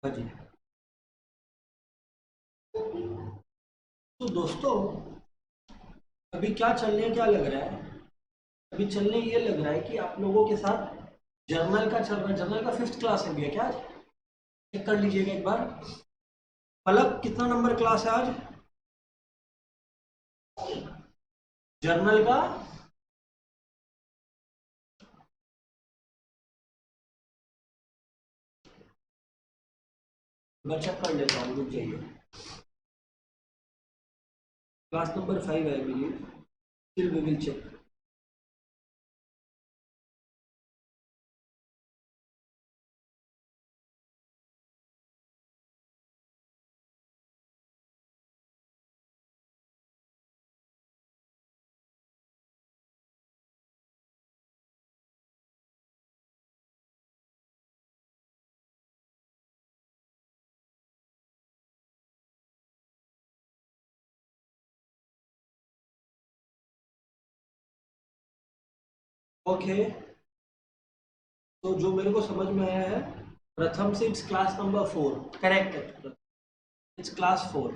हाँ जी। तो दोस्तों अभी क्या चलने क्या लग रहा है, अभी चलने ये लग रहा है कि आप लोगों के साथ जर्नल का चल रहा है। जर्नल का 5th क्लास है भैया, क्या चेक कर लीजिएगा एक बार। पलक कितना नंबर क्लास है आज जर्नल का? मैं चेक कर लेता हूँ, रुक जाइए। क्लास नंबर 5 है I believe, still we will check. Okay, तो जो मेरे को समझ में आया है, प्रथम से इट्स क्लास नंबर 4, करेक्ट है, इट्स क्लास 4।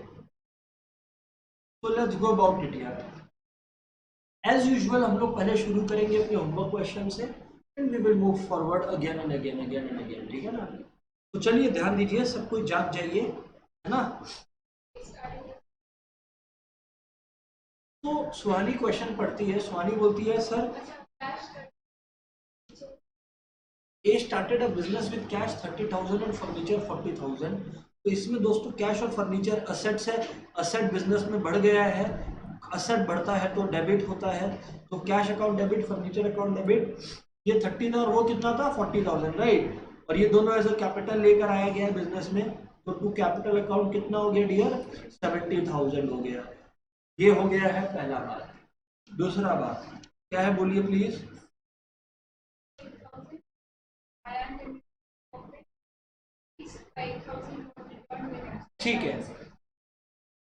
तो लेट्स गो अबाउट इट यार। एज यूजुअल हम लोग पहले शुरू करेंगे अपने होमवर्क क्वेश्चन से, and we will move forward again and again again and again, ठीक है ना? तो चलिए ध्यान दीजिए, सब कुछ जाग जाइए, है ना? तो सुहानी क्वेश्चन पढ़ती है, सुहानी बोलती है sir A started a business with cash 30,000 and furniture 40,000। तो इसमें दोस्तों कैश और फर्नीचर असेट्स है, असेट बिजनेस में बढ़ गया है, असेट बढ़ता है तो डेबिट होता है, तो cash account debit, furniture account debit. ये 30 था और वो कितना था 40,000, राइट? और ये दोनों एज कैपिटल लेकर आया गया है बिजनेस में, तो टू कैपिटल अकाउंट कितना हो गया डियर? 70,000 हो गया। ये हो गया है पहला बात। दूसरा बात क्या है, बोलिए प्लीज। ठीक है,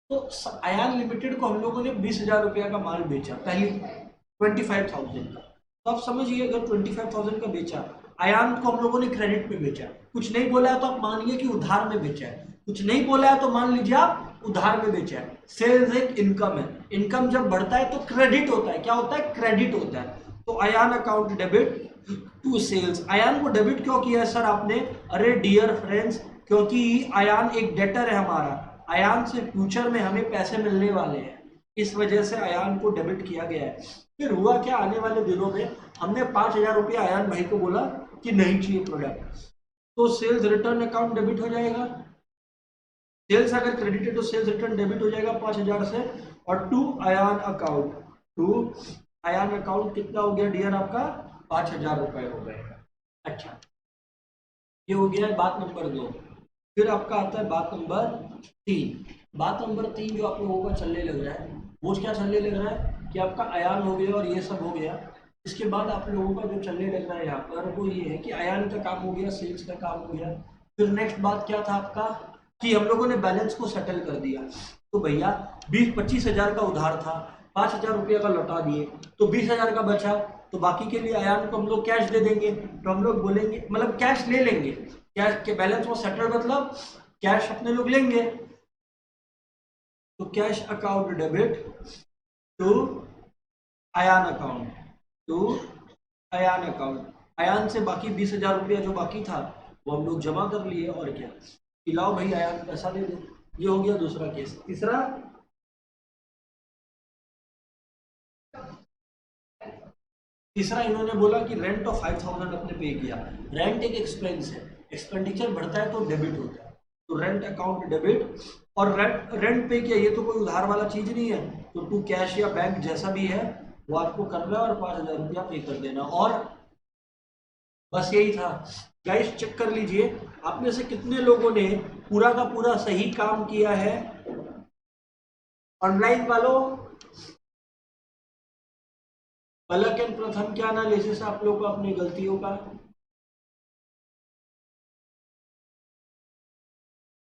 तो अयान लिमिटेड को हम लोगों ने 20,000 रुपया का माल बेचा, पहली 25,000 का। तो आप समझिए, अगर 25,000 का बेचा, अयान को हम लोगों ने क्रेडिट पे बेचा, कुछ नहीं बोला है तो आप मानिए कि उधार में बेचा है, कुछ नहीं बोला है तो मान लीजिए आप उधार में बेचा है। सेल्स एक इनकम है, इनकम जब बढ़ता है तो क्रेडिट होता है, क्या होता है? क्रेडिट होता है। तो Ayan account debit to sales. Ayan को डेबिट क्यों किया है सर आपने? अरे डियर फ्रेंड्स, क्योंकि अयान एक डेटर है हमारा, अयान से फ्यूचर में हमें पैसे मिलने वाले हैं, इस वजह से अयान को डेबिट किया गया है। फिर हुआ क्या, आने वाले दिनों में हमने 5,000 रुपया अयान भाई को बोला कि नहीं चाहिए प्रोडक्ट, तो सेल्स रिटर्न अकाउंट डेबिट हो जाएगा। सेल्स अगर क्रेडिट है तो सेल्स रिटर्न डेबिट हो जाएगा 5,000 से, और to Ayan account, to Ayan account कितना हो गया डियर आपका? 5,000 रुपए हो गए। अच्छा, ये हो गया है बात नंबर 2। फिर आपका आता है बात नंबर 3। बात नंबर 3 जो आप लोगों का चलने लग रहा है, वो क्या चलने लग रहा है कि आपका अयान हो गया और ये सब हो गया। इसके बाद आप लोगों का जो चलने लग रहा है यहाँ पर, वो ये है कि अयान का काम हो गया, सेल्स का काम हो गया। फिर नेक्स्ट बात क्या था आपका, कि हम लोगों ने बैलेंस को सेटल कर दिया। तो भैया 20-25 हजार का उधार था, 5,000 रुपये का लौटा दिए, तो 20,000 का बचा, तो बाकी के लिए अयान को हम लोग कैश दे देंगे। तो हम लोग बोलेंगे, मतलब कैश ले लेंगे, कैश के बैलेंस को सेटल, मतलब कैश अपने लोग लेंगे। तो cash account debit to Ayan account, to Ayan account. Ayaan से बाकी 20,000 रुपया जो बाकी था वो हम लोग जमा कर लिए, और क्या कि लाओ भाई अयान पैसा दे दो। ये हो गया दूसरा केस। तीसरा, तीसरा इन्होंने बोला कि रेंट ऑफ 5,000 अपने पे किया। रेंट एक एक्सपेंस है, एक्सपेंडिचर बढ़ता है तो डेबिट होता है, तो रेंट अकाउंट डेबिट। और रेंट पे किया, ये तो कोई उधार वाला चीज नहीं है, तो टू कैश या बैंक जैसा भी है वो आपको करना है और 5,000 रुपया पे कर देना। और बस यही था। गाइस चेक कर लीजिए, आप में से कितने लोगों ने पूरा का पूरा सही काम किया है? ऑनलाइन वालों, पलक एंड प्रथम क्या एनालिसिस है आप लोग को अपनी गलतियों का?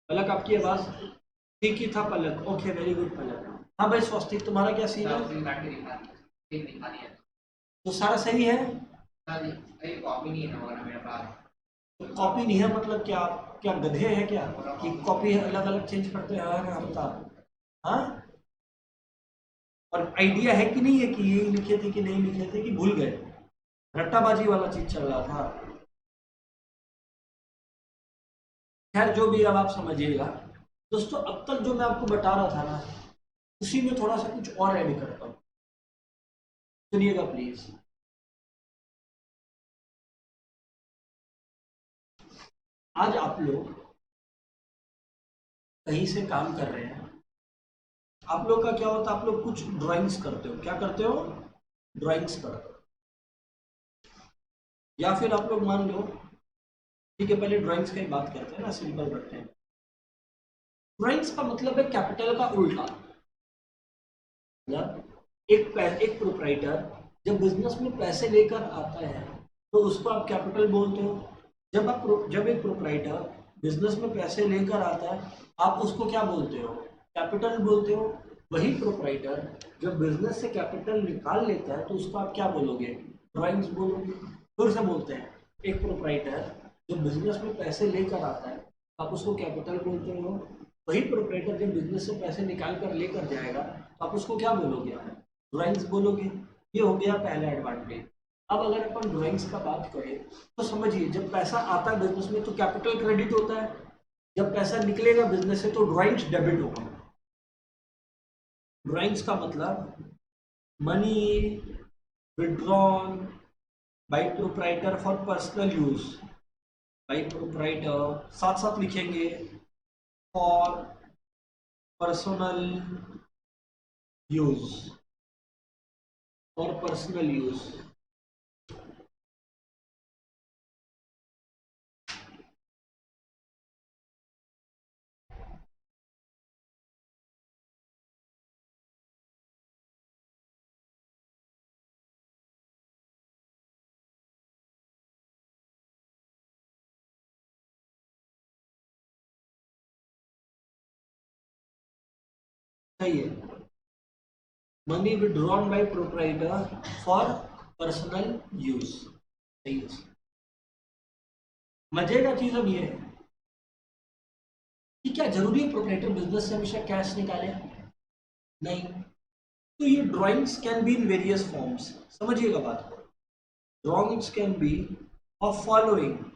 पलक आपकी आवाज ठीक ही था पलक, ओके वेरी गुड पलक। हाँ भाई स्वस्तिक, तुम्हारा क्या सीन है? तो सारा सही है? कॉपी नहीं है मतलब क्या? क्या गधे हैं क्या कि कॉपी अलग अलग चेंज करते हैं हर हफ्ता? हाँ, और आइडिया है कि नहीं है कि ये लिखे थे कि नहीं लिखे थे कि भूल गए? रट्टाबाजी वाला चीज चल रहा था। खैर जो भी, अब आप समझिएगा दोस्तों। अब तक जो मैं आपको बता रहा था ना, उसी में थोड़ा सा कुछ और ऐड करता हूँ, सुनिएगा प्लीज। आज आप लोग कहीं से काम कर रहे हैं, आप लोग का क्या होता है, आप लोग कुछ ड्राइंग्स करते हो। क्या करते हो? ड्राइंग्स करते हो। या फिर आप लोग मान लो, ठीक है पहले ड्राइंग्स की बात करते हैं ना, सिंपल करते हैं। ड्राइंग्स का मतलब है कैपिटल का उल्टा। मतलब एक प्रोप्राइटर जब बिजनेस में पैसे लेकर आता है तो उसको आप कैपिटल बोलते हो। जब एक प्रोप्राइटर बिजनेस में पैसे लेकर आता है, आप उसको क्या बोलते हो? कैपिटल बोलते हो। वही प्रोप्राइटर जब बिजनेस से कैपिटल निकाल लेता है तो उसको आप क्या बोलोगे? ड्राइंग्स बोलोगे। फिर से बोलते हैं, एक प्रोप्राइटर जब बिजनेस में पैसे लेकर आता है आप उसको कैपिटल बोलते हो। वही प्रोप्राइटर जब बिजनेस से पैसे निकाल कर लेकर जाएगा तो आप उसको क्या बोलोगे? ड्राइंग्स बोलोगे। ये हो गया पहला एडवांटेज। अब अगर अपन ड्राइंग्स का बात करें तो समझिए, जब पैसा आता है बिजनेस में तो कैपिटल क्रेडिट होता है, जब पैसा निकलेगा बिजनेस से तो ड्राइंग्स डेबिट होगा। ड्राइंग्स का मतलब money withdrawn by proprietor for personal use. By proprietor साथ साथ लिखेंगे, for personal use, for personal use. सही है, money withdrawn by proprietor for personal use. सही है। मजे का चीज अब ये है कि क्या जरूरी है प्रोप्राइटर बिजनेस से हमेशा कैश निकाले? नहीं। तो ये drawings can be in various forms. समझिएगा बात को। Drawings can be of following.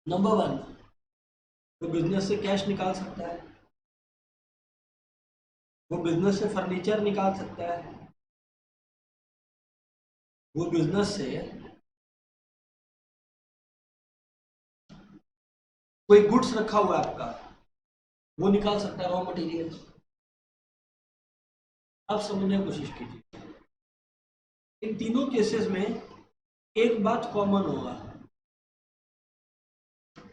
Number one, वो बिजनेस से कैश निकाल सकता है, वो बिजनेस से फर्नीचर निकाल सकता है, वो बिजनेस से कोई गुड्स रखा हुआ है आपका, वो निकाल सकता है, रॉ मटेरियल। अब समझने की कोशिश कीजिए, इन तीनों केसेस में एक बात कॉमन होगा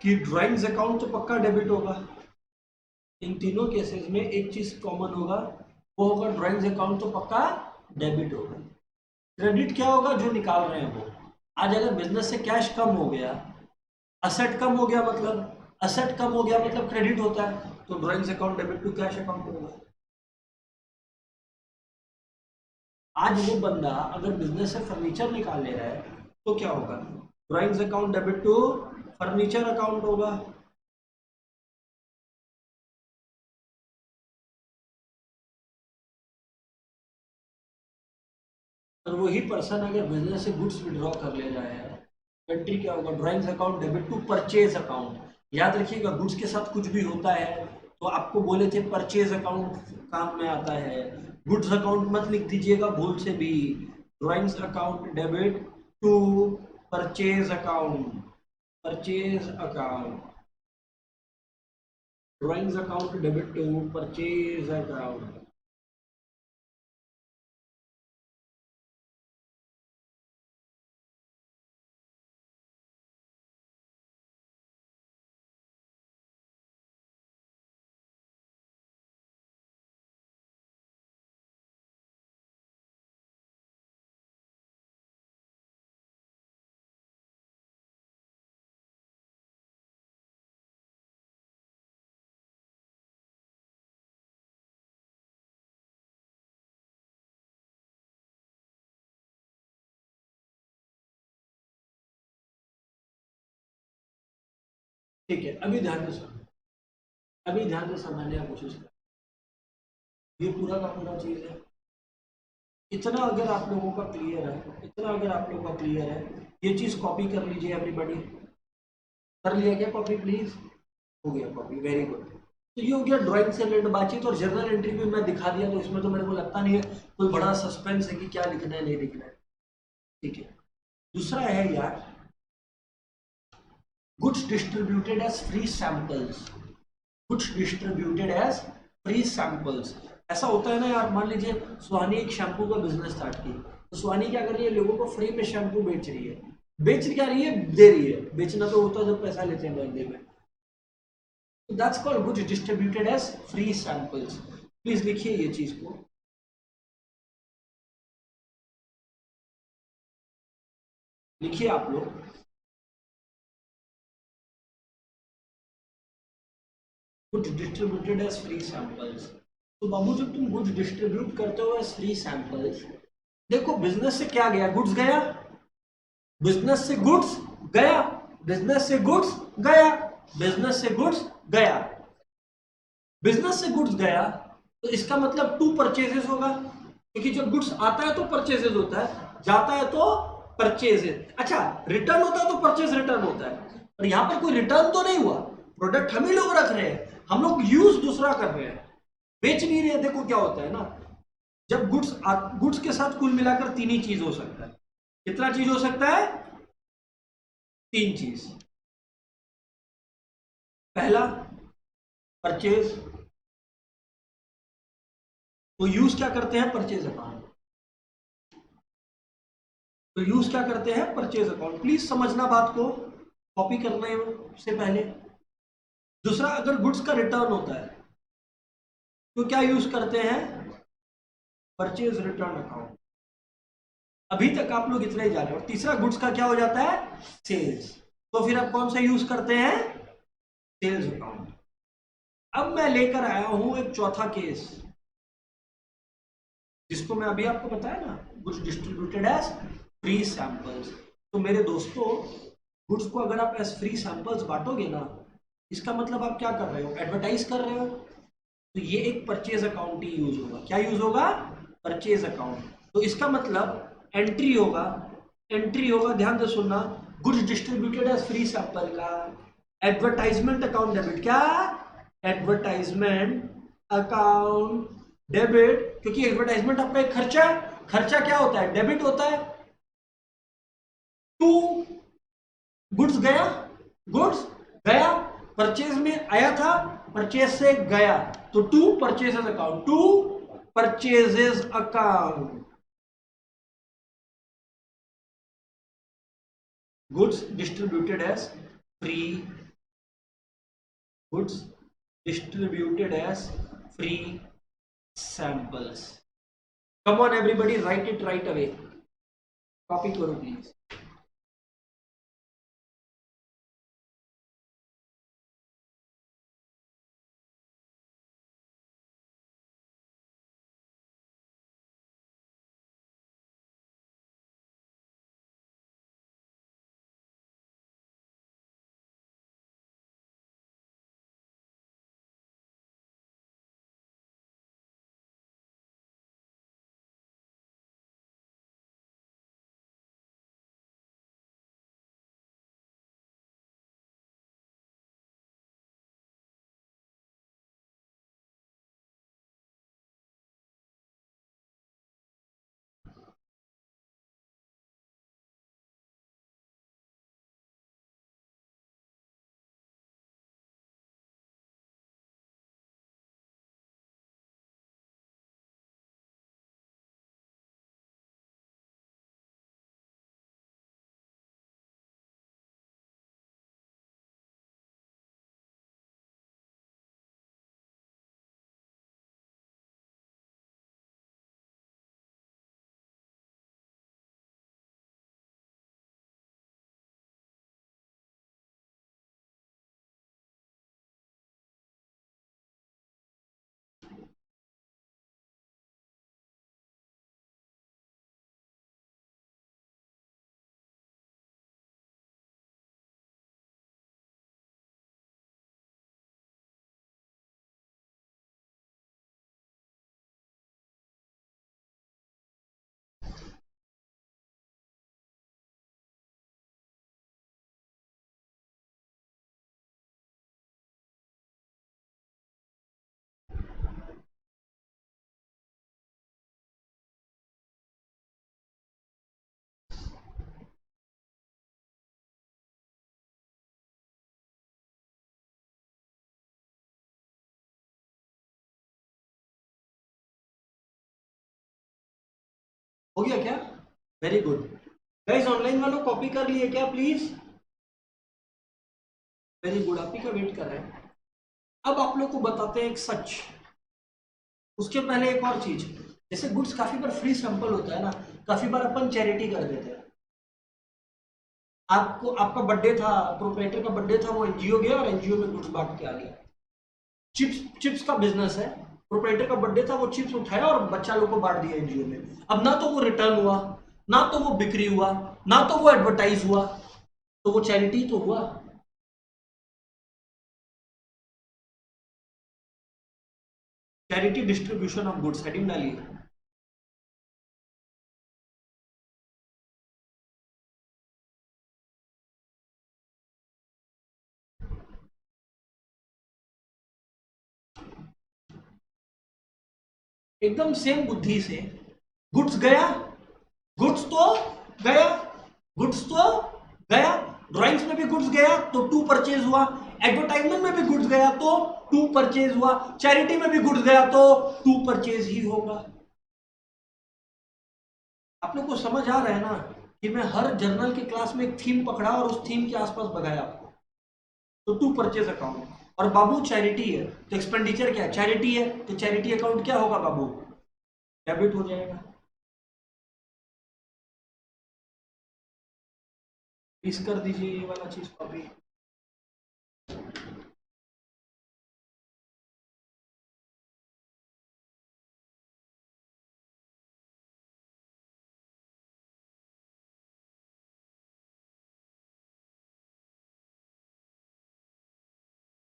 कि ड्राइंग्स अकाउंट तो पक्का डेबिट होगा। इन तीनों केसेस में एक चीज कॉमन होगा, वो होगा ड्राइंग्स अकाउंट तो पक्का डेबिट होगा। क्रेडिट क्या होगा? जो निकाल रहे हैं वो। आज अगर बिजनेस से कैश कम हो गया, असेट कम हो गया, मतलब असेट कम हो गया मतलब क्रेडिट होता है, तो drawings account debit to cash account होगा। आज वो बंदा अगर बिजनेस से फर्नीचर निकाल ले रहा है तो क्या होगा? Drawings account debit to furniture account होगा। और वही पर्सन अगर बिजनेस से गुड्स विड्रॉ कर ले रहा है, कंट्री क्या होगा? Drawings account debit to purchase account. याद रखिएगा, गुड्स के साथ कुछ भी होता है तो आपको बोले थे परचेज अकाउंट काम में आता है। गुड्स अकाउंट मत लिख दीजिएगा भूल से भी। Drawings account debit to purchase account, purchase account. Drawings account debit to purchase account. ठीक है, अभी ध्यान से सुनो, अभी ध्यान से समझने की कोशिश करें। ये पूरा का पूरा चीज है। इतना अगर आप लोगों का क्लियर है, इतना अगर आप लोगों का क्लियर है, ये चीज कॉपी कर लीजिए एवरीबॉडी। कर लिया क्या कॉपी प्लीज? हो गया कॉपी, वेरी गुड। तो ये हो गया ड्राइंग से रिलेटेड बातचीत। और जर्नल एंट्री भी मैं दिखा दिया, तो इसमें तो मेरे को लगता नहीं है कोई बड़ा सस्पेंस है कि क्या लिखना है नहीं लिखना है। ठीक है, दूसरा है यार, goods distributed as free samples. Goods distributed as free samples. ऐसा होता है ना यार, मान लीजिए सुहानी एक शैम्पू का बिजनेस स्टार्ट की, तो सुहानी क्या कर रही है, लोगों को फ्री में शैम्पू बेच रही है। बेच क्या रही है? दे रही है। बेचना तो होता है जब पैसा लेते हैं बदले में। तो that's called goods distributed as free samples. Please लिखिए ये चीज को, लिखिए आप लोग, goods distributed as free samples. तो बाबू जब तुम गुड्स डिस्ट्रीब्यूट करते हो एज फ्री सैंपल्स, देखो बिजनेस से क्या गया? गुड्स गया, बिजनेस से गुड्स गया, बिजनेस से गुड्स गया, बिजनेस से गुड्स गया, बिजनेस से गुड्स गया। तो इसका मतलब टू परचेजेस होगा, क्योंकि जब गुड्स आता है तो परचेजेस होता है, जाता है तो परचेजेस। अच्छा, रिटर्न होता है तो परचेज रिटर्न होता है। और यहां पर कोई रिटर्न तो नहीं हुआ, प्रोडक्ट हम ही लोग रख रहे हैं, हम लोग यूज दूसरा कर रहे हैं, बेच नहीं रहे। देखो क्या होता है ना, जब गुड्स के साथ कुल मिलाकर तीन ही चीज हो सकता है। कितना चीज हो सकता है? तीन चीज। पहला, परचेज। तो यूज क्या करते हैं? Purchase account. तो यूज क्या करते हैं? Purchase account. प्लीज समझना बात को, कॉपी करने से पहले। दूसरा, अगर गुड्स का रिटर्न होता है तो क्या यूज करते हैं? Purchase return account. अभी तक आप लोग इतना ही जाने। और तीसरा, गुड्स का क्या हो जाता है? सेल्स। तो फिर आप कौन सा यूज करते हैं? Sales account. अब मैं लेकर आया हूं एक चौथा केस, जिसको मैं अभी आपको बताया ना, goods distributed as free samples. तो मेरे दोस्तों, गुड्स को अगर आप एज फ्री सैंपल्स बांटोगे ना, इसका मतलब आप क्या कर रहे हो? एडवर्टाइज कर रहे हो। तो ये एक परचेज अकाउंट ही यूज होगा। क्या यूज होगा? Purchase account. तो इसका मतलब एंट्री होगा, एंट्री होगा, ध्यान से सुनना, goods distributed as free sample का एडवर्टाइजमेंट अकाउंट डेबिट। क्या? Advertisement account debit. क्योंकि एडवर्टाइजमेंट आपका एक खर्चा है, खर्चा क्या होता है? डेबिट होता है। टू, गुड्स गया, गुड्स गया, परचेज में आया था, परचेज से गया, तो to purchases account, to purchases account. Goods distributed as free, goods distributed as free samples. Come on everybody, right it right away, copy करो प्लीज। हो गया क्या? वेरी गुड गाइस, ऑनलाइन वालों कॉपी कर लिए क्या प्लीज? वेरी गुड, आप ही का वेट कर रहे हैं। अब आप लोग को बताते हैं एक सच। उसके पहले एक और चीज, जैसे गुड्स काफी बार फ्री सैंपल होता है ना, काफी बार अपन चैरिटी कर देते हैं। आपको आपका बर्थडे था, प्रोप्राइटर का बर्थडे था, वो एनजीओ गया और एनजीओ में गुड्स बांट के आ गया। चिप्स चिप्स का बिजनेस है, प्रोप्राइटर का बर्थडे था, वो चिप्स उठाया और बच्चा लोग को बांट दिया एनजीओ में। अब ना तो वो रिटर्न हुआ, ना तो वो बिक्री हुआ, ना तो वो एडवर्टाइज हुआ, तो वो चैरिटी तो हुआ? Charity distribution of goods, heading डालिए। एकदम सेम बुद्धि से, गुड्स गया, गुड्स तो गया, गुड्स तो गया, ड्राइंग्स में भी गुड्स गया तो टू परचेज हुआ, एडवर्टाइजमेंट में भी गुड्स गया तो टू परचेज हुआ, चैरिटी में भी गुड्स गया तो टू परचेज ही होगा। आप लोग को समझ आ रहा है ना कि मैं हर जर्नल की क्लास में एक थीम पकड़ा और उस थीम के आसपास भगाया आपको। तो टू परचेज अकाउंट, और बाबू चैरिटी है तो एक्सपेंडिचर क्या है? चैरिटी है तो चैरिटी अकाउंट क्या होगा बाबू? डेबिट हो जाएगा। इस कर दीजिए ये वाला चीज कॉपी।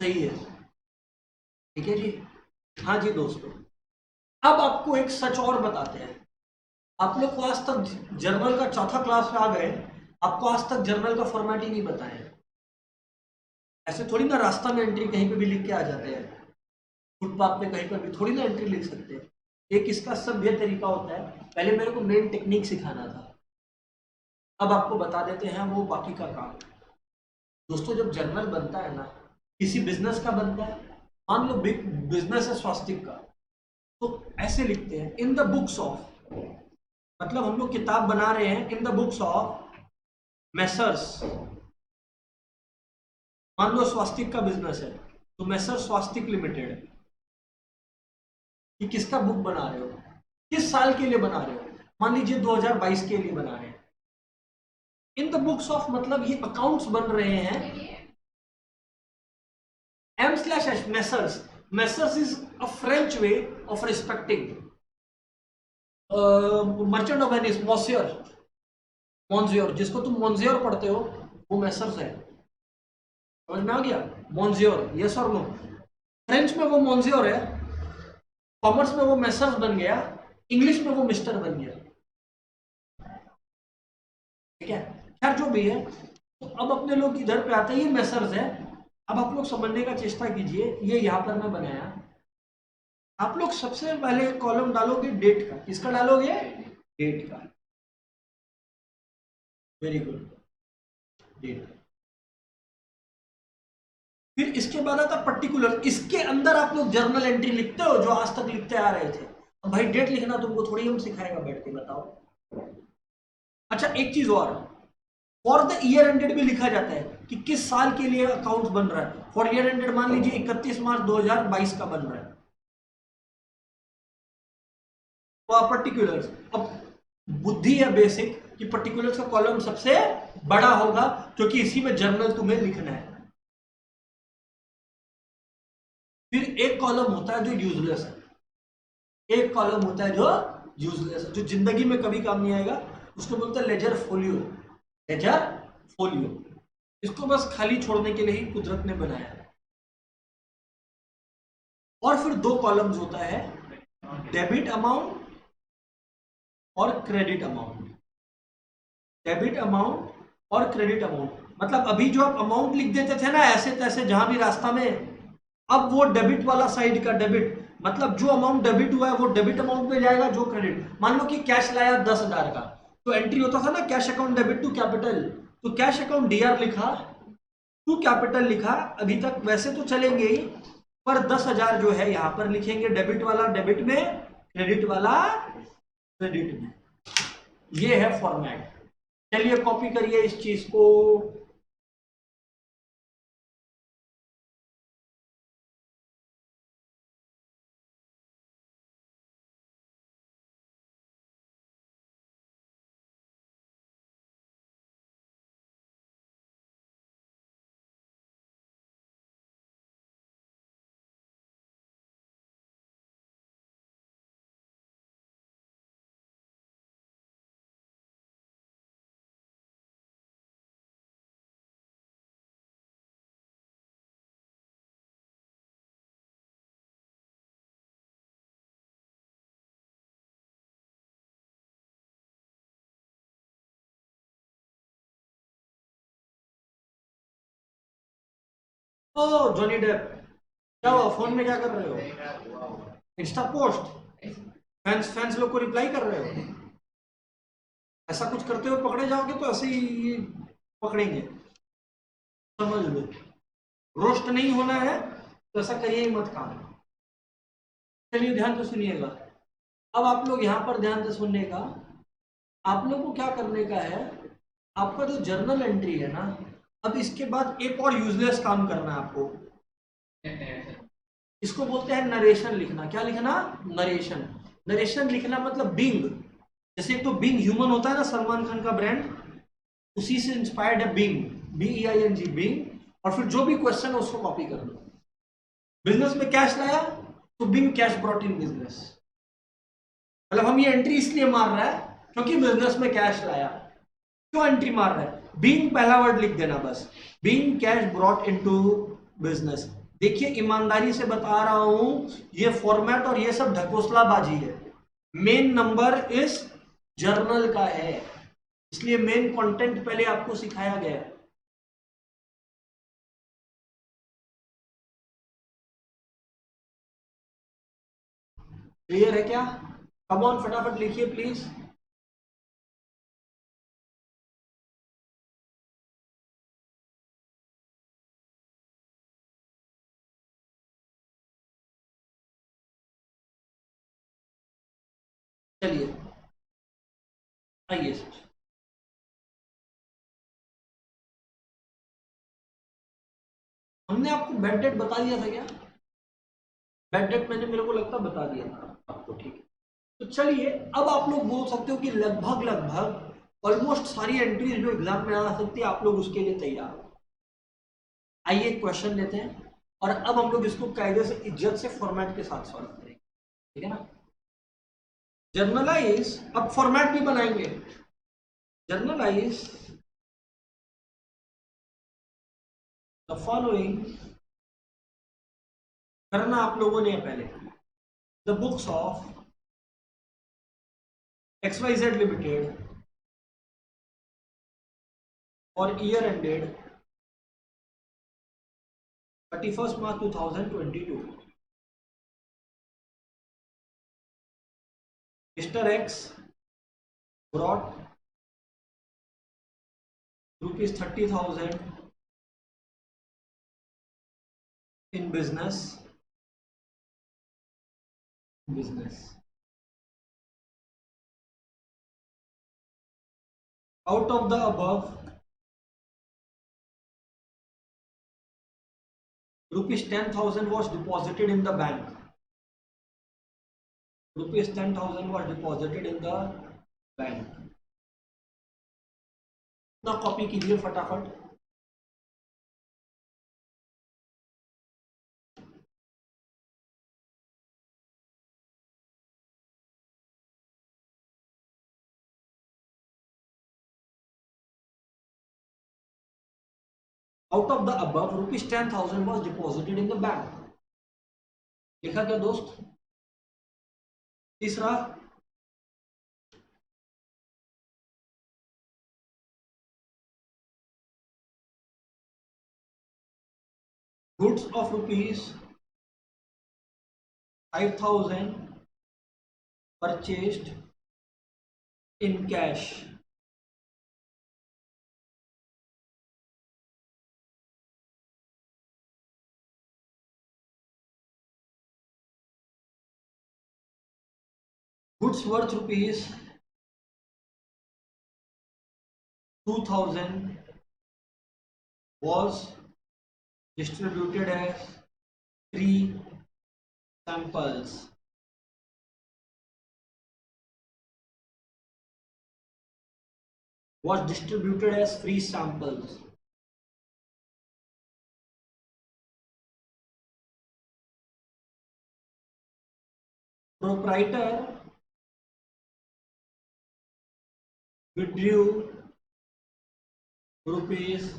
सही है, ठीक है जी। हाँ जी दोस्तों, अब आपको एक सच और बताते हैं। आप लोग को आज तक जर्नल का चौथा क्लास में आ गए, आपको आज तक जर्नल का फॉर्मेट ही नहीं बताया। ऐसे थोड़ी ना रास्ता में एंट्री कहीं पे भी लिख के आ जाते हैं, फुटपाथ पे कहीं पर भी थोड़ी ना एंट्री लिख सकते हैं। एक इसका सभ्य तरीका होता है। पहले मेरे को मेन टेक्निक सिखाना था, अब आपको बता देते हैं वो बाकी का काम। दोस्तों जब जर्नल बनता है ना, किसी बिजनेस का बनता है, मान लो बिग बिजनेस है स्वास्तिक का, तो ऐसे लिखते हैं इन द बुक्स ऑफ, मतलब हम लोग किताब बना रहे हैं in the books of messrs. मान लो स्वास्तिक का बिजनेस है तो मेसर स्वास्तिक लिमिटेड है। कि किसका बुक बना रहे हो, किस साल के लिए बना रहे हो? मान लीजिए 2022 के लिए बना रहे हैं। इन द बुक्स ऑफ मतलब ये अकाउंट्स बन रहे हैं M slash H messrs. Messrs is a French way of respecting merchant of Venice, monsieur, monsieur, जिसको तुम मॉन्जियोर पढ़ते हो वो मेसर्स है। समझ में आ गया? मॉन्जियोर, यस और नो? फ्रेंच में वो मॉन्जियोर है, कॉमर्स में वो मेसर्स बन गया, इंग्लिश में वो मिस्टर बन गया। ठीक है, खैर जो भी है, तो अब अपने लोग इधर पे आते हैं, ये मेसर्स है। अब आप लोग समझने का चेष्टा कीजिए, ये यहां पर मैं बनाया। आप लोग सबसे पहले कॉलम डालोगे डेट का, किसका डालोगे? डेट का। Very good, date. फिर इसके बाद आता पर्टिकुलर, इसके अंदर आप लोग जर्नल एंट्री लिखते हो जो आज तक लिखते आ रहे थे। अब भाई डेट लिखना तुमको थोड़ी हम सिखाएगा बैठ के, बताओ। अच्छा एक चीज और, फॉर द ईयर एंडेड भी लिखा जाता है कि किस साल के लिए अकाउंट बन रहा है। फॉर ईयर एंडेड मान लीजिए 31 मार्च 2022 का बन रहा है, तो पर्टिकुलर्स। अब बुद्धि है बेसिक कि पर्टिकुलर्स का कॉलम सबसे बड़ा होगा क्योंकि इसी में जर्नल तुम्हें लिखना है। फिर एक कॉलम होता है जो यूजलेस है, एक कॉलम होता है जो यूजलेस है, जो जिंदगी में कभी काम नहीं आएगा, उसको बोलते हैं लेजर फोलियो। लेजर फोलियो, इसको बस खाली छोड़ने के लिए ही कुदरत ने बनाया है। और फिर दो कॉलम्स होता है, डेबिट अमाउंट और क्रेडिट अमाउंट। डेबिट अमाउंट और क्रेडिट अमाउंट, मतलब अभी जो आप अमाउंट लिख देते थे ना ऐसे तैसे जहां भी रास्ता में, अब वो डेबिट वाला साइड का डेबिट, मतलब जो अमाउंट डेबिट हुआ है वो डेबिट अमाउंट में जाएगा, जो क्रेडिट, मान लो कि कैश लाया 10,000 का, तो एंट्री होता था ना cash account debit to capital, तो कैश अकाउंट डीआर लिखा, टू कैपिटल लिखा, अभी तक वैसे तो चलेंगे ही, पर 10,000 जो है यहां पर लिखेंगे डेबिट वाला डेबिट में, क्रेडिट वाला क्रेडिट में। ये है फॉर्मेट। चलिए कॉपी करिए इस चीज को। ओ जॉनी डेप, क्या हुआ? फोन में क्या कर रहे हो? Insta post? फैंस फैंस लोग को रिप्लाई कर रहे हो? ऐसा कुछ करते हुए पकड़े जाओगे तो ऐसे ही पकड़ेंगे, समझ लो। रोस्ट नहीं होना है तो ऐसा करिए ही मत काम। चलिए ध्यान से सुनिएगा। अब आप लोग यहाँ पर ध्यान से सुनने का, आप लोग को क्या करने का है, आपका जो जर्नल एंट्री है ना, अब इसके बाद एक और यूजलेस काम करना है आपको। इसको बोलते हैं नरेशन लिखना। क्या लिखना? नरेशन। नरेशन लिखना मतलब बिंग, जैसे एक तो बिंग ह्यूमन होता है ना, सलमान खान का ब्रांड, उसी से इंस्पायर्ड है बिंग, BEING, बिंग। और फिर जो भी क्वेश्चन है उसको कॉपी कर लो। बिजनेस में कैश लाया तो being cash brought in business. मतलब हम ये एंट्री इसलिए मार रहा है क्योंकि बिजनेस में कैश लाया। क्यों एंट्री मार रहा है? बीइंग पहला वर्ड लिख देना बस, being cash brought into business. देखिए ईमानदारी से बता रहा हूं, ये फॉर्मेट और ये सब ढकोसलाबाजी है। मेन नंबर इस जर्नल का है, इसलिए मेन कंटेंट पहले आपको सिखाया गया है। क्लियर है क्या? कम ऑन फटाफट लिखिए प्लीज। चलिए आइए सर। हमने आपको बेड डेट बता दिया था क्या? बेड डेट मैंने, मेरे को लगता बता दिया था आपको, ठीक है। तो चलिए अब आप लोग बोल सकते हो कि लगभग लगभग ऑलमोस्ट सारी एंट्रीज जो एग्जाम में आ सकती है, आप लोग उसके लिए तैयार हो। आइए क्वेश्चन लेते हैं और अब हम लोग इसको कायदे से इज्जत से फॉर्मेट के साथ सॉल्व करेंगे, ठीक है ना? जर्नलाइज, अब फॉर्मेट भी बनाएंगे। जर्नलाइज द फॉलोइंग करना आप लोगों ने पहले। The books of XYZ limited और year ended 31 March 2022। Mr. X brought ₹30,000 in business. Out of the above, ₹10,000 was deposited in the bank. ₹10,000 was deposited in the bank. ना copy कीजिए फटाफट। Out of the above, ₹10,000 was deposited in the bank. लिखा क्या दोस्त? तीसरा, goods of ₹5,000 purchased in cash. Goods worth 2000 was distributed as free samples. Was distributed as free samples. Proprietor withdrew rupees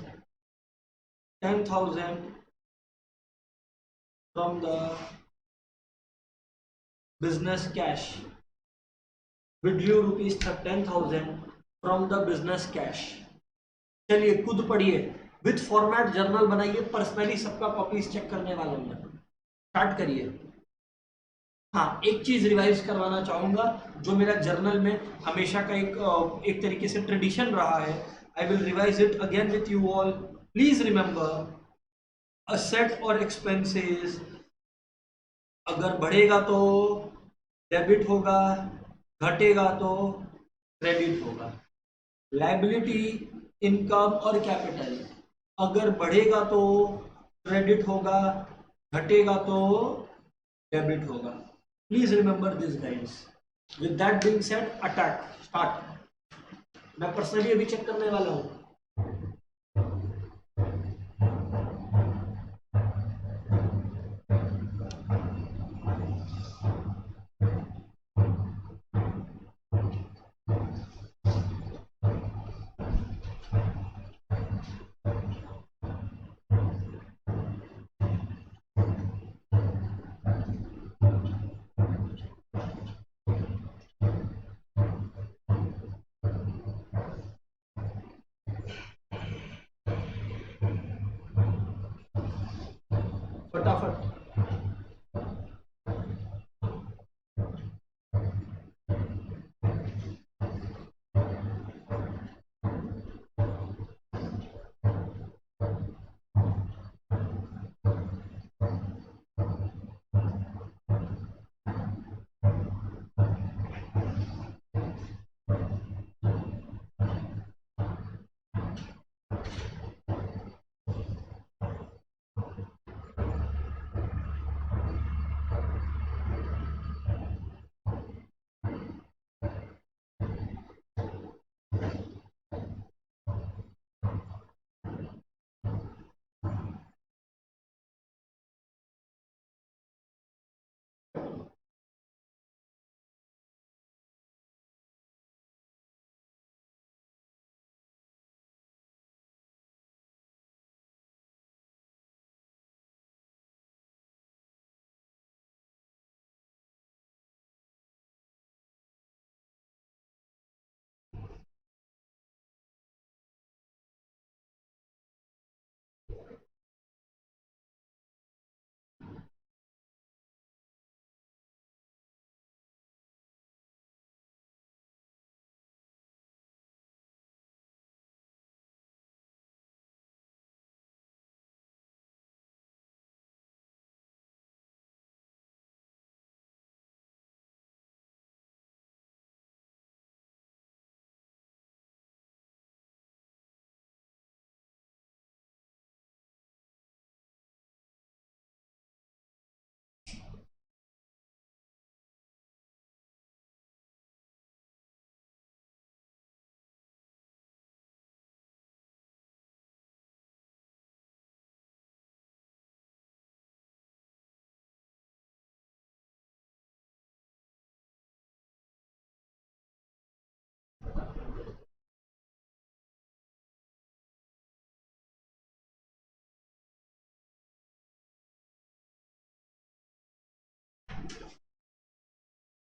10,000 from the business cash. Withdrew rupees 10,000 from the business cash. चलिए खुद पढ़िए, with format journal बनाइए, personally सबका copies check करने वाला हूं मैं। Start करिए। हाँ, एक चीज रिवाइज करवाना चाहूंगा जो मेरा जर्नल में हमेशा का एक तरीके से ट्रेडिशन रहा है। I will revise it again with you all. Please remember asset और एक्सपेंसेस अगर बढ़ेगा तो डेबिट होगा, घटेगा तो क्रेडिट होगा। लायबिलिटी, इनकम और कैपिटल अगर बढ़ेगा तो क्रेडिट होगा, घटेगा तो डेबिट होगा। Please remember this guides. With that being said, attack start. मैं पर्सनली अभी चेक करने वाला हूं। फटाफट।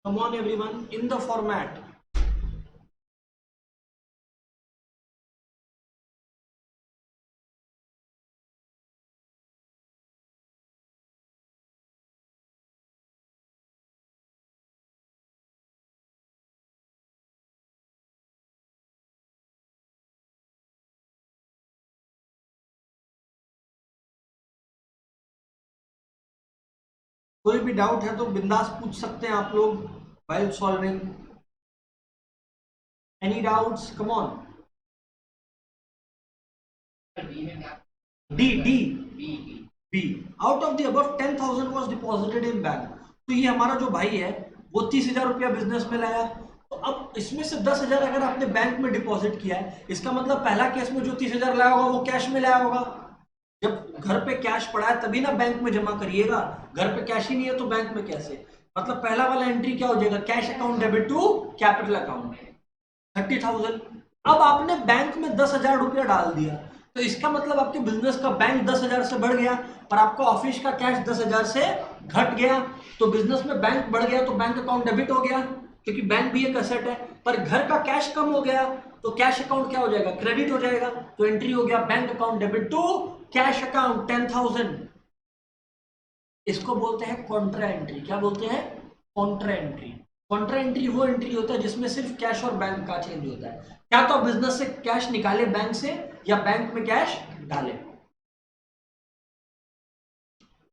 Come on everyone, in the format. कोई भी डाउट है तो बिंदास पूछ सकते हैं आप लोग while solving. Any doubts? Come on. D D B, out of the above 10,000 was deposited in bank. तो ये हमारा जो भाई है वो 30,000 रुपया बिजनेस में लाया। तो अब इसमें से 10,000 अगर आपने बैंक में डिपॉजिट किया है, इसका मतलब पहला केस में जो 30,000 लाया होगा वो कैश में लाया होगा। जब घर पे कैश पड़ा है तभी ना बैंक में जमा करिएगा, घर पे कैश ही नहीं है तो बैंक में कैसे। मतलब पहला वाला एंट्री क्या हो जाएगा, cash account debit to capital account 30,000। अब आपने बैंक में 10,000 रुपया डाल दिया, तो इसका मतलब आपके बिजनेस का बैंक 10,000 से बढ़ गया, पर आपका ऑफिस का कैश 10,000 से घट गया। तो बिजनेस में बैंक बढ़ गया तो बैंक अकाउंट डेबिट हो गया, क्योंकि बैंक भी एक असेट है। पर घर का कैश कम हो गया तो कैश अकाउंट क्या हो जाएगा, क्रेडिट हो जाएगा। तो एंट्री हो गया bank account debit to cash account 10,000। इसको बोलते हैं कॉन्ट्रा एंट्री। क्या बोलते हैं, कॉन्ट्रा एंट्री। कॉन्ट्रा एंट्री वो एंट्री होता है जिसमें सिर्फ कैश और बैंक का चेंज होता है। क्या तो बिजनेस से कैश निकाले बैंक से, या बैंक में कैश डाले।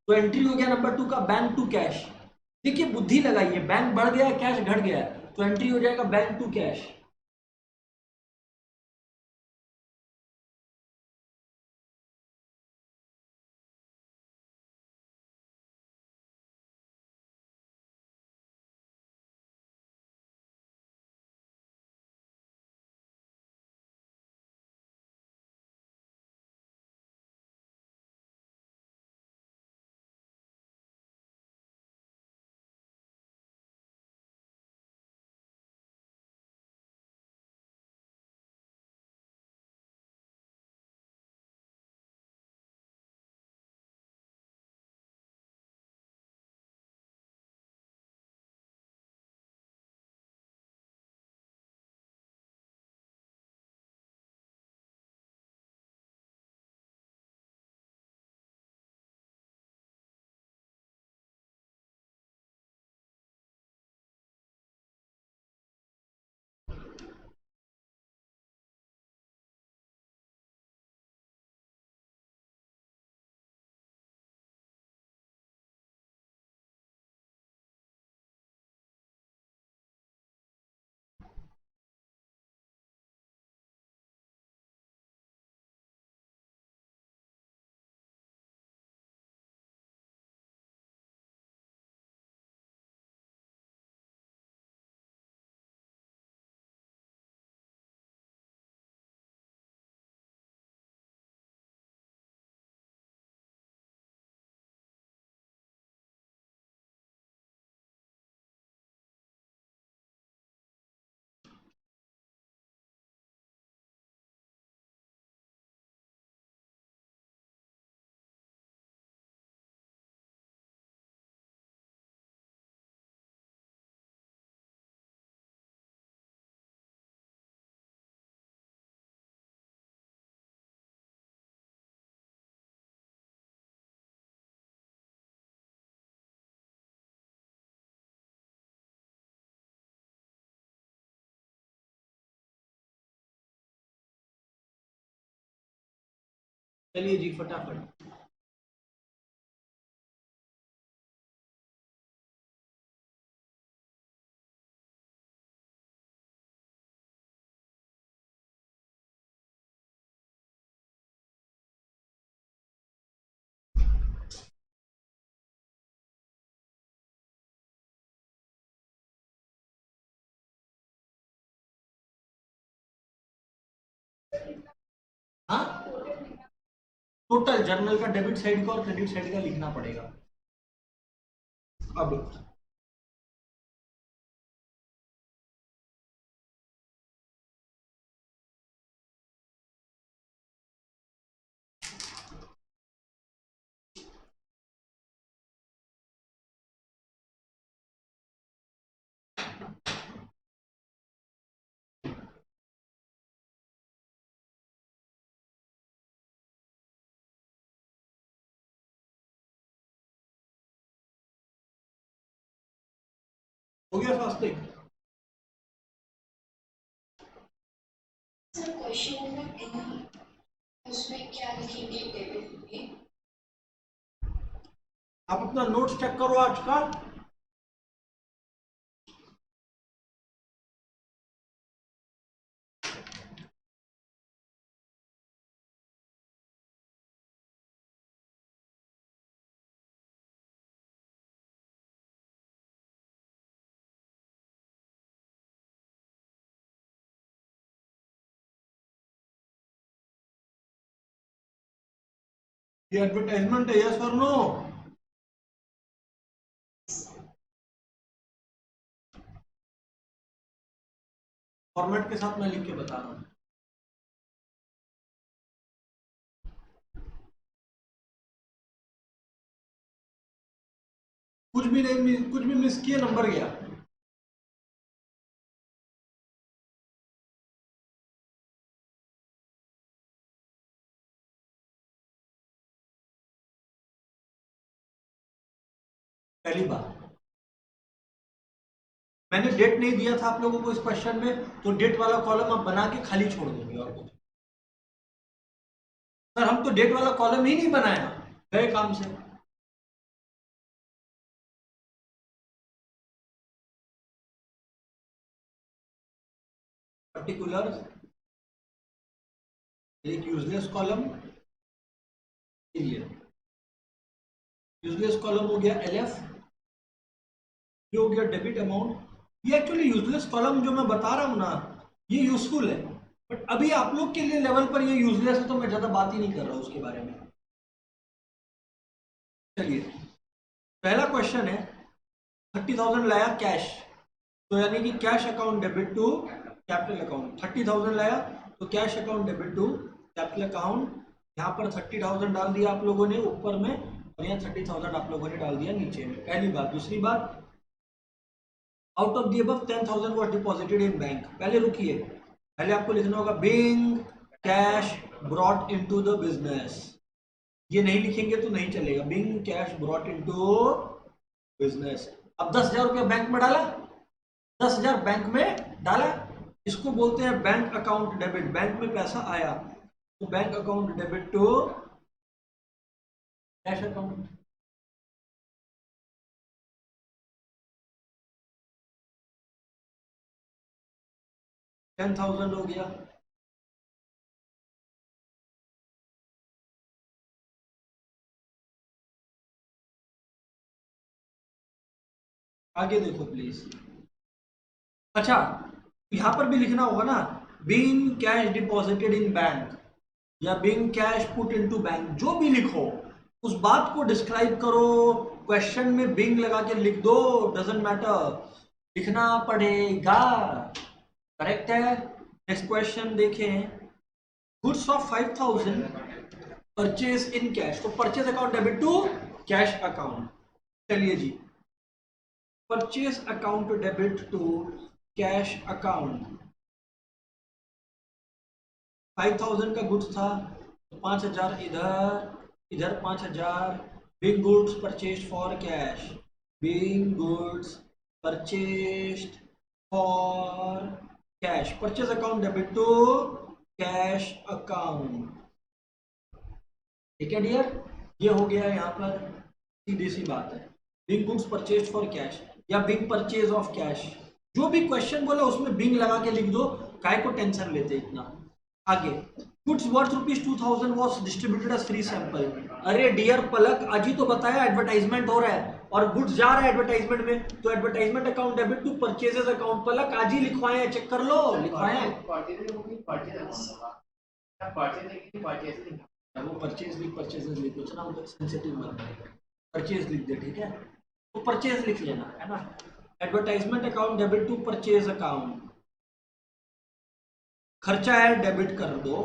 तो एंट्री हो गया नंबर 2 का बैंक टू कैश। देखिए बुद्धि लगाइए, बैंक बढ़ गया कैश घट गया, तो एंट्री हो जाएगा बैंक टू कैश। चलिए जी फटाफट। हाँ, टोटल जर्नल का डेबिट साइड का और क्रेडिट साइड का लिखना पड़ेगा। अब हो गया फास्टिंग। सर क्वेश्चन नंबर 2 उसमें क्या लिखेंगे डेबिट में? आप अपना नोट्स चेक करो आज का। ये एडवर्टाइजमेंट है, यस और नो? फॉर्मेट के साथ मैं लिख के बता रहा हूँ। कुछ भी नहीं, कुछ भी मिस किया, नंबर गया। पहली बात, मैंने डेट नहीं दिया था आप लोगों को इस क्वेश्चन में, तो डेट वाला कॉलम आप बना के खाली छोड़ दोगे और कुछ। सर हम तो डेट वाला कॉलम ही नहीं बनाया, गए काम से। पर्टिकुलर एक यूजलेस कॉलम, यूजलेस कॉलम हो गया एलएफ, ये हो गया डेबिट अमाउंट। ये एक्चुअली यूजलेस कॉलम जो मैं बता रहा हूं ना, ये यूजफुल है, बट अभी आप लोग के लिए लेवल पर ये यूजलेस है, तो मैं ज्यादा बात ही नहीं कर रहा हूं उसके बारे में। चलिए, पहला क्वेश्चन है, 30,000 लाया कैश, तो यानी कि cash account debit to capital account. 30,000 लाया तो cash account debit to capital account. यहाँ पर 30,000 डाल दिया आप लोगों ने ऊपर में, और यहाँ 30,000 आप लोगों ने डाल दिया नीचे में। पहली बात। दूसरी बात, out of the above 10,000 was deposited in bank. पहले रुकिए, पहले आपको लिखना होगा being cash brought into the business. ये नहीं लिखेंगे तो नहीं चलेगा, being cash brought into business. अब 10,000 रुपया बैंक में डाला, 10,000 बैंक में डाला, इसको बोलते हैं बैंक अकाउंट डेबिट। बैंक में पैसा आया तो bank account debit to cash account. $10,000 हो गया। आगे देखो प्लीज। अच्छा, यहां पर भी लिखना होगा ना, being cash deposited in bank या being cash put into bank. जो भी लिखो उस बात को डिस्क्राइब करो, क्वेश्चन में बिंग लगा के लिख दो, डजंट मैटर, लिखना पड़ेगा। करेक्ट है। नेक्स्ट क्वेश्चन देखें, goods of 5,000 purchase in cash, तो purchase account debit to cash account. चलिए जी, purchase account debit to cash account. 5,000 का गुड्स था, तो 5,000 इधर, इधर 5,000। Big goods purchase for cash, big goods purchase for cash. Purchase account debit to cash account. ठीक है डियर, ये हो गया यहाँ पर, सीधी सी बात है। Big goods purchase for cash या बिग परचेज ऑफ कैश, जो भी क्वेश्चन बोला उसमें बिंग लगा के लिख दो, काय को टेंशन लेते इतना। आगे, goods worth ₹2,000 was distributed as free sample. अरे डियर पलक, आज ही तो बताया एडवर्टाइजमेंट हो रहा है और गुड्स जा रहा है एडवर्टाइजमेंट में, तो advertisement account debit to purchases account. Palak आज ही लिखवाए हैं, चेक कर लो, लिखवाए हैं। वो परचेज लिख, परचेजेस लिख, कुछ ना सेंसिटिव मत है, परचेज लिख दे, ठीक है, तो परचेज लिख लेना है ना। Advertisement account debit to purchase account, खर्चा है डेबिट कर दो।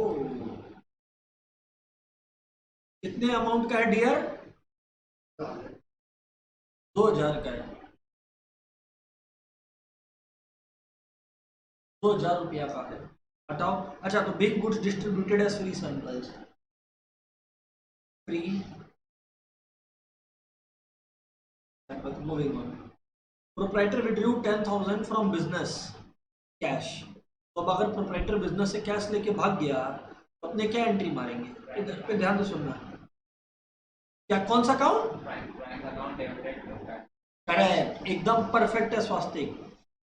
कितने अमाउंट का है डियर? 2,000 का है, 2,000 रुपया का है, हटाओ। अच्छा, तो being goods distributed as free samples, free samples. Moving on, proprietor withdrew 10,000 from business cash. तो अब अगर प्रोप्राइटर बिजनेस से कैश लेके भाग गया तो अपने क्या एंट्री मारेंगे, इधर पे ध्यान से सुनना। क्या, कौन सा अकाउंट? करेक्ट, एकदम परफेक्ट है स्वास्तिक।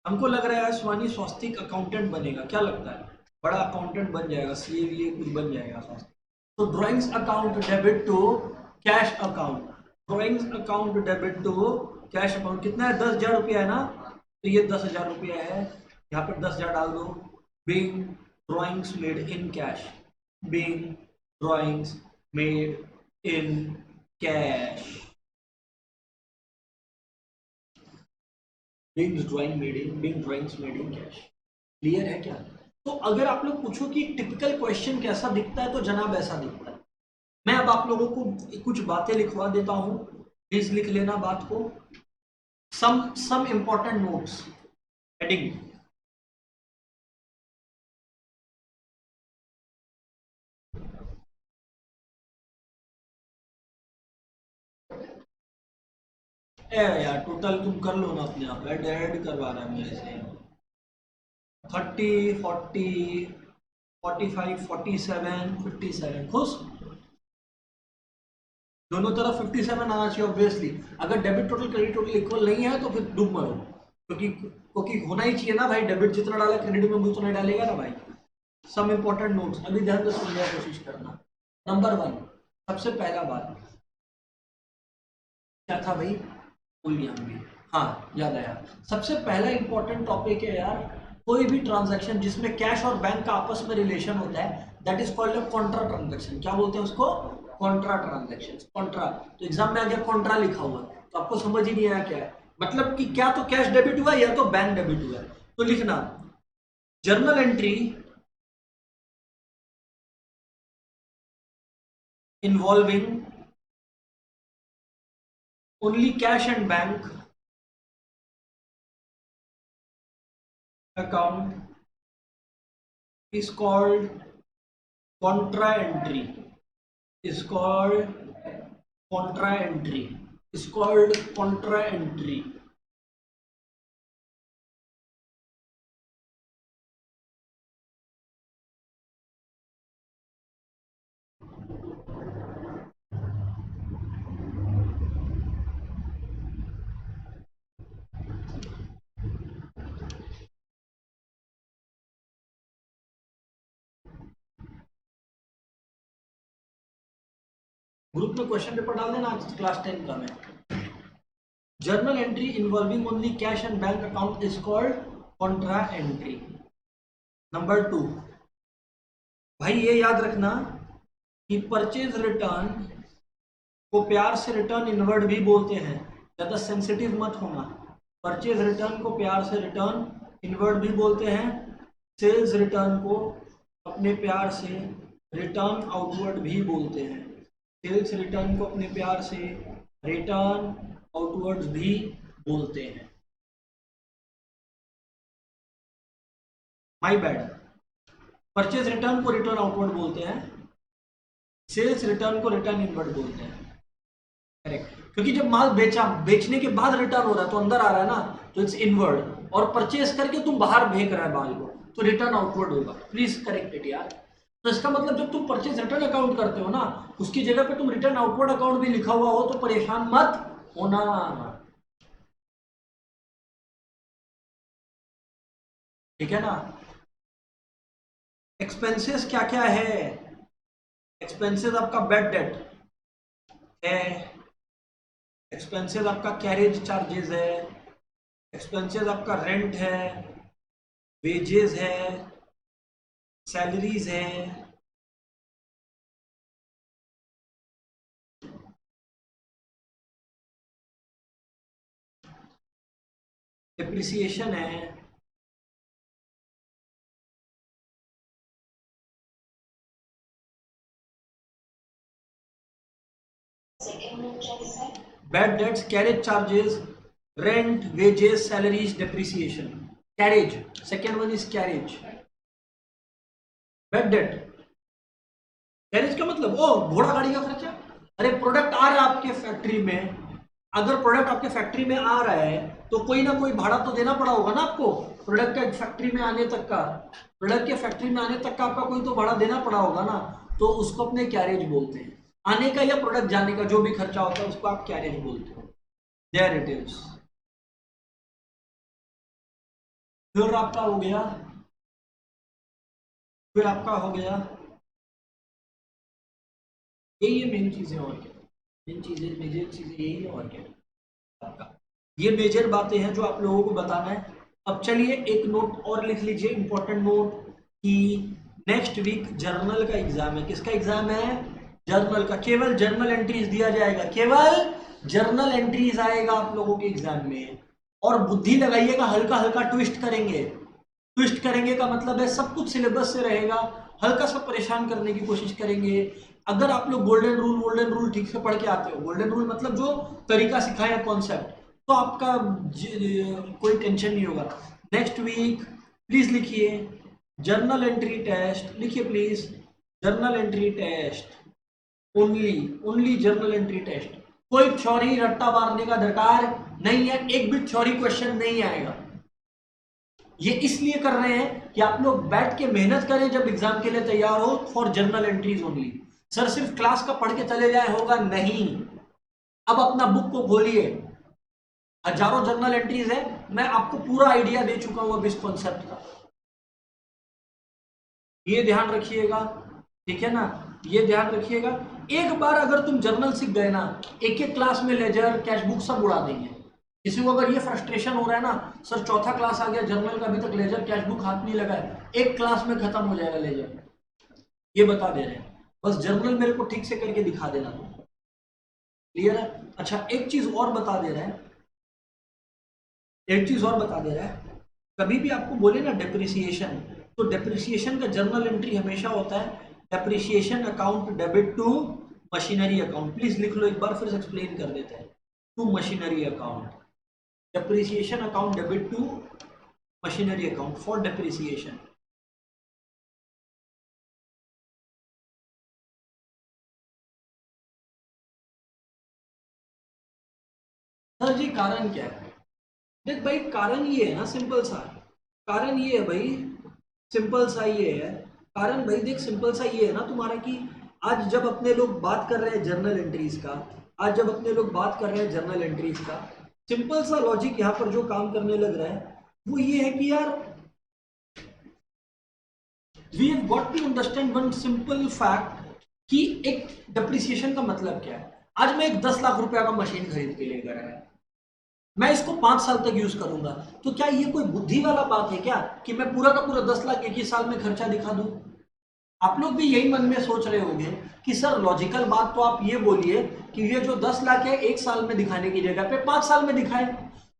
हमको लग रहा है स्वानी स्वास्तिक अकाउंटेंट बनेगा, क्या लगता है? बड़ा अकाउंटेंट बन जाएगा, सीए कुछ बन जाएगा स्वास्तिक। तो drawings account debit to cash account, drawings account debit to cash account. कितना है? 10,000 रुपया है ना, तो ये 10,000 रुपया है, यहाँ पर 10,000 डाल दो। Being drawings made in cash, being drawings made in cash, big drawings made in cash. Clear है क्या? तो अगर आप लोग पूछो कि टिपिकल क्वेश्चन कैसा दिखता है, तो जनाब ऐसा दिखता है। मैं अब आप लोगों को कुछ बातें लिखवा देता हूं, प्लीज लिख लेना बात को। Some important notes, heading. यार टोटल तुम कर लो ना अपने आप, ऐड करवा रहा है मेरे से। 30, 40, 45, 47, 57, खुश। दोनों तरफ 57 आना चाहिए ऑब्वियसली। अगर debit total credit total equal नहीं है तो फिर डूब मरो, क्योंकि होना ही चाहिए ना भाई। डेबिट जितना डाला क्रेडिट में भी उतना डालेगा ना भाई। सम इंपॉर्टेंट नोट्स अभी ध्यान से सुनने की कोशिश करना। नंबर 1, सबसे पहला बात क्या था भाई, भूल गया हम भी। हाँ याद आया। सबसे पहला इंपॉर्टेंट टॉपिक है यार, कोई भी ट्रांजैक्शन जिसमें कैश और बैंक का आपस में रिलेशन होता है, that is called a Contra transaction. क्या बोलते हैं उसको? Contra transaction. कॉन्ट्रा, तो एग्जाम में आ गया कॉन्ट्रा लिखा हुआ है, तो आपको समझ ही नहीं आया क्या है मतलब, कि क्या तो कैश डेबिट हुआ है या तो बैंक डेबिट हुआ है। तो लिखना journal entry involving only cash and bank account is called contra entry, is called contra entry, is called contra entry। Group में क्वेश्चन पेपर डाल देना, आज क्लास 10 का मैं। Journal entry involving only cash and bank account is called Contra entry. Number 2, भाई ये याद रखना कि परचेज रिटर्न को प्यार से रिटर्न इनवर्ड भी बोलते हैं, ज्यादा सेंसिटिव मत होना। परचेज रिटर्न को प्यार से रिटर्न इनवर्ड भी बोलते हैं, सेल्स रिटर्न को अपने प्यार से रिटर्न आउटवर्ड भी बोलते हैं, सेल्स रिटर्न को अपने प्यार से रिटर्न आउटवर्ड भी बोलते हैं। माय बैड, परचेज रिटर्न को रिटर्न आउटवर्ड बोलते हैं, सेल्स रिटर्न को रिटर्न इनवर्ड बोलते हैं। करेक्ट, क्योंकि जब माल बेचने के बाद रिटर्न हो रहा है तो अंदर आ रहा है ना, तो इट्स इनवर्ड। और परचेस करके तुम बाहर फेंक रहा है माल को, तो रिटर्न आउटवर्ड होगा। प्लीज करेक्ट इट यार। तो इसका मतलब जब तुम परचेज रिटर्न अकाउंट करते हो ना, उसकी जगह पे तुम रिटर्न आउटवर्ड अकाउंट भी लिखा हुआ हो तो परेशान मत होना। ठीक है ना? एक्सपेंसेस क्या क्या है? एक्सपेंसेस आपका बैड डेट है, एक्सपेंसेस आपका कैरेज चार्जेस है, एक्सपेंसेस आपका रेंट है, वेजेस है, सैलरीज है, डिप्रिसिएशन है, सेकंड में क्या लिखा है? Bad debts, carriage charges, rent, wages, salaries, depreciation. Carriage, second one is carriage. Bad debt, carriage का मतलब ओ घोड़ा गाड़ी का खर्चा। अरे प्रोडक्ट आ रहा है आपके फैक्ट्री में, अगर प्रोडक्ट आपके फैक्ट्री में आ रहा है तो कोई ना कोई भाड़ा तो देना पड़ा होगा ना आपको, प्रोडक्ट के फैक्ट्री में आने तक का, प्रोडक्ट के फैक्ट्री में आने तक का आपका कोई तो भाड़ा देना पड़ा होगा ना, तो उसको अपने कैरेज बोलते हैं। आने का या प्रोडक्ट जाने का जो भी खर्चा होता है उसको आप कैरेज बोलते हो। There it is. फिर आपका हो गया, फिर आपका हो गया, यही मेन चीजें और क्या, मेन चीजें मेजर चीजें यही है और क्या आपका। ये मेजर बातें हैं जो आप लोगों को बताना है। अब चलिए एक नोट और लिख लीजिए, इंपॉर्टेंट नोट, कि नेक्स्ट वीक जर्नल का एग्जाम है। किसका एग्जाम है? जर्नल का केवल जर्नल एंट्रीज दिया जाएगा, केवल जर्नल एंट्रीज आएगा आप लोगों के एग्जाम में। और बुद्धि लगाइएगा, हल्का हल्का ट्विस्ट करेंगे। ट्विस्ट करेंगे का मतलब है सब कुछ सिलेबस से रहेगा, हल्का सा परेशान करने की कोशिश करेंगे। अगर आप लोग गोल्डन रूल ठीक से पढ़ के आते हो, गोल्डन रूल मतलब जो तरीका सिखाया कॉन्सेप्ट, तो आपका कोई टेंशन नहीं होगा। नेक्स्ट वीक प्लीज लिखिए जर्नल एंट्री टेस्ट, लिखिए please journal entry test, only journal entry test. कोई थ्योरी रट्टा मारने का दरकार नहीं है, एक भी थ्योरी क्वेश्चन नहीं आएगा। ये इसलिए कर रहे हैं कि आप लोग बैठ के मेहनत करें जब एग्जाम के लिए तैयार हो, for journal entries only. Sir सिर्फ क्लास का पढ़ के चले जाए होगा नहीं, अब अपना बुक को खोलिए, हजारों जर्नल एंट्रीज है, मैं आपको पूरा आइडिया दे चुका हूं अब इस कॉन्सेप्ट का, ये ध्यान रखिएगा, ठीक है ना, ये ध्यान रखिएगा। एक बार अगर तुम जर्नल सीख गए ना, एक एक क्लास में लेजर कैश बुक सब उड़ा देंगे। किसी को अगर ये फ्रस्ट्रेशन हो रहा है ना, सर चौथा क्लास आ गया जर्नल का, अभी तक लेजर कैश बुक हाथ नहीं लगा है, एक क्लास में खत्म हो जाएगा लेजर, ये बता दे रहे हैं। बस जर्नल मेरे को ठीक से करके दिखा देना, क्लियर है। अच्छा एक चीज और बता दे रहा है, एक चीज और बता दे रहा है, कभी भी आपको बोले ना डेप्रिसिएशन, तो डेप्रिसिएशन का जर्नल एंट्री हमेशा होता है depreciation account debit to machinery account. Please लिख लो एक बार, फिर से एक्सप्लेन कर देते हैं। To machinery account, depreciation account debit to machinery account for depreciation. Sir ji कारण क्या है? देख भाई कारण ये है ना, सिंपल सा कारण ये है भाई, सिंपल सा ये है कारण भाई, देख सिंपल सा ये है ना तुम्हारा कि आज जब अपने लोग बात कर रहे हैं जर्नल एंट्रीज का, आज जब अपने लोग बात कर रहे हैं जर्नल एंट्रीज का, सिंपल सा लॉजिक यहाँ पर जो काम करने लग रहा है वो ये है कि यार we have got to understand one simple fact कि एक डेप्रिसिएशन का मतलब क्या है। आज मैं एक 10 लाख रुपया का मशीन खरीद के लेकर आया, मैं इसको 5 साल तक यूज करूंगा, तो क्या ये कोई बुद्धि वाला बात है क्या कि मैं पूरा का पूरा 10 लाख एक ही साल में खर्चा दिखा दूं? आप लोग भी यही मन में सोच रहे होंगे कि सर लॉजिकल बात तो आप ये बोलिए कि ये जो 10 लाख है एक साल में दिखाने की जगह पे 5 साल में दिखाए,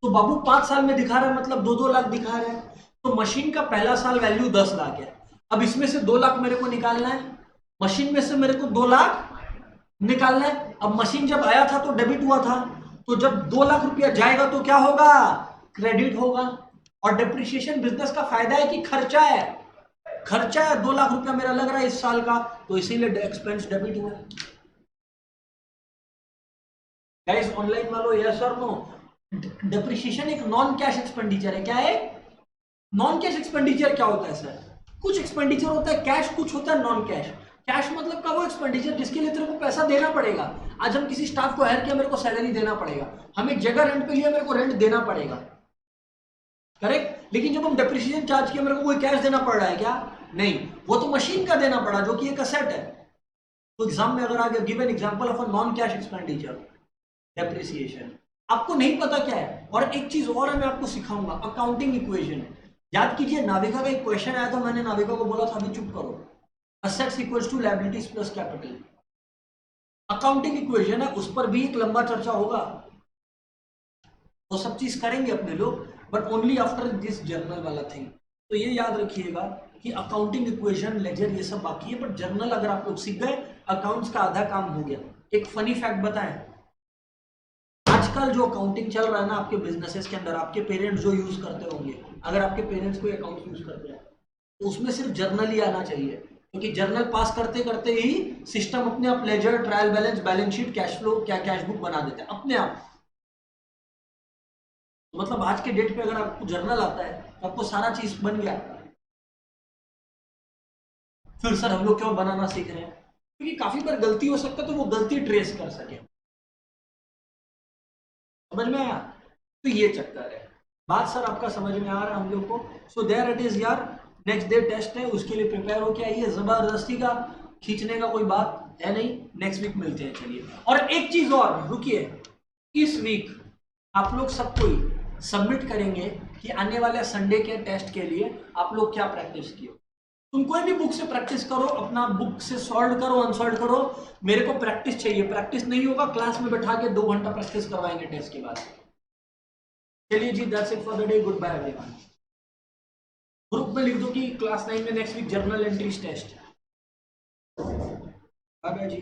तो बाबू 5 साल में दिखा रहा है मतलब 2-2 लाख दिखा रहा है, तो मशीन का पहला साल वैल्यू 10 लाख है, अब इसमें से 2 लाख मेरे को निकालना है, मशीन में से मेरे को 2 लाख निकालना है। अब मशीन जब आया था तो डेबिट हुआ था, तो जब 2 लाख रुपया जाएगा तो क्या होगा? क्रेडिट होगा। और डेप्रिसिएशन बिजनेस का फायदा है कि खर्चा है, खर्चा है, 2 लाख रुपया मेरा लग रहा है इस साल का, तो इसीलिए एक्सपेंस डेबिट हुआ। गाइस ऑनलाइन वालों यस और नो? डेप्रिसिएशन एक नॉन कैश एक्सपेंडिचर है। क्या है नॉन कैश एक्सपेंडिचर? क्या होता है सर? कुछ एक्सपेंडिचर होता है कैश, कुछ होता है नॉन कैश। कैश मतलब का वो एक्सपेंडिचर जिसके लिए तेरे को पैसा देना पड़ेगा। आज हम किसी स्टाफ को हायर किया, मेरे को सैलरी देना पड़ेगा, हम एक जगह रेंट पे लिया, मेरे को रेंट देना पड़ेगा, करेक्ट। लेकिन जब हम डेप्रिसिएशन चार्ज किया, मेरे को कोई कैश देना पड़ रहा है क्या? नहीं, वो तो मशीन का देना पड़ा जो कि एक असेट है। तो एग्जाम में अगर आ गया give an example of a non cash expenditure depreciation, आपको नहीं पता क्या है। और एक चीज और है मैं आपको सिखाऊंगा, अकाउंटिंग इक्वेशन। याद कीजिए नाविका का एक क्वेश्चन आया था, मैंने नाविका को बोला था अभी चुप करो, assets equals to liabilities plus capital, accounting equation है, उस पर भी एक लंबा चर्चा होगा, वो सब चीज करेंगे अपने लोग, but only after this journal वाला थिंग। तो ये याद रखिएगा कि अकाउंटिंग इक्वेशन लेजर ये सब बाकी है, बट जर्नल अगर आप लोग सीख गए, अकाउंट्स का आधा काम हो गया। एक फनी फैक्ट बताएं, आजकल जो अकाउंटिंग चल रहा है ना आपके बिजनेसेस के अंदर, आपके पेरेंट्स जो यूज करते होंगे, अगर आपके पेरेंट्स कोई अकाउंट यूज करते हैं तो उसमें सिर्फ जर्नल ही आना चाहिए, क्योंकि जर्नल पास करते करते ही सिस्टम अपने आप ledger, trial balance, balance sheet, cash flow, क्या कैश बुक बना देते हैं अपने आप। तो मतलब आज के डेट पे अगर आपको जर्नल आता है तो आपको सारा चीज बन गया। फिर सर हम लोग क्यों बनाना सीख रहे हैं? क्योंकि काफी बार गलती हो सकता है, तो वो गलती ट्रेस कर सके, समझ में आया? तो ये चक्कर है। बात सर आपका समझ में आ रहा है हम लोग को? सो देयर इट इज यार, नेक्स्ट डे टेस्ट है, उसके लिए प्रिपेयर हो क्या, ये जबरदस्ती का खींचने का कोई बात है नहीं, नेक्स्ट वीक मिलते हैं। चलिए, और एक चीज और रुकिए, इस वीक आप लोग सब कोई सबमिट करेंगे कि आने वाले संडे के टेस्ट के लिए आप लोग क्या प्रैक्टिस किए। तुम कोई भी बुक से प्रैक्टिस करो, अपना बुक से सॉल्व करो, अनसॉल्व करो, मेरे को प्रैक्टिस चाहिए। प्रैक्टिस नहीं होगा क्लास में बैठा के 2 घंटा प्रैक्टिस करवाएंगे टेस्ट के बाद। चलिए जी, that's it for the day, good bye everyone. Group में लिख दो कि क्लास 9 में next week journal entries test. Bye bye जी।